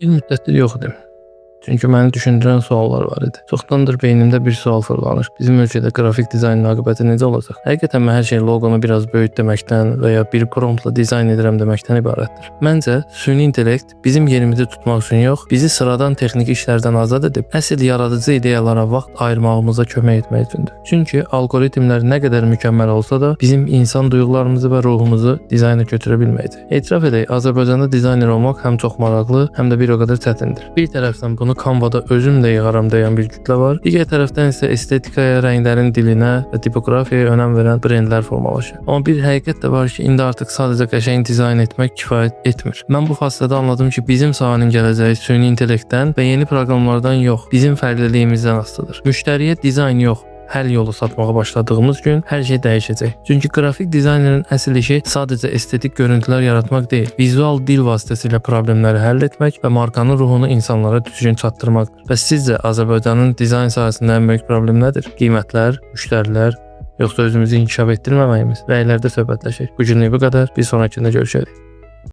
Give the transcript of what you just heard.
Bir müddətdir yox idim. Çünki məni düşündürən suallar var idi. Çoxdandır beynimdə bir sual fırlanır. Bizim ölkədə qrafik dizaynın aqibəti necə olacaq? Həqiqətən hər şey loqonu biraz böyük deməkdən və ya bir promptla dizayn edirəm deməkdən ibarətdir. Məncə, süni intellekt bizim yerimizi tutmaq üçün yox, bizi sıradan texniki işlərdən azad edib əsl yaradıcı ideyalara vaxt ayırmağımıza kömək etmək üçündür. Çünki algoritmlər nə qədər mükəmməl olsa da, bizim insan duyğularımızı və ruhumuzu dizayna götürə bilməyəcək. Etiraf edək, Azərbaycanda dizayner olmaq həm çox maraqlı, həm də bir o qədər çətindir. Bir tərəfdən bunu Canva'da özüm də yığaram deyən bir kütlə var. Digər tərəfdən isə estetikaya, rənglərin dilinə və tipografiyaya önəm verən brendlər formalaşır. Amma bir həqiqət də var ki, indi artıq sadəcə qəşəng dizayn etmək kifayət etmir. Mən bu fasilədə anladım ki, bizim sahənin gələcəyi süni intellektdən və yeni proqramlardan yox, bizim fərqliliyimizdən asılıdır. Müştəriyə dizayn yox, həll yolu satmağa başladığımız gün hər şey dəyişəcək. Çünki qrafik dizaynerin əsl işi sadəcə estetik görüntülər yaratmaq deyil, vizual dil vasitəsilə problemləri həll etmək və markanın ruhunu insanlara düzgün çatdırmaqdır. Və sizcə Azərbaycanın dizayn sahəsində ən böyük problem nədir? Qiymətlər, müştərilər, yoxsa özümüzü inkişaf etdirməməyimiz? Rəylərdə söhbətləşək. Bu günlük bu qədər. Bir sonrakında görüşərik.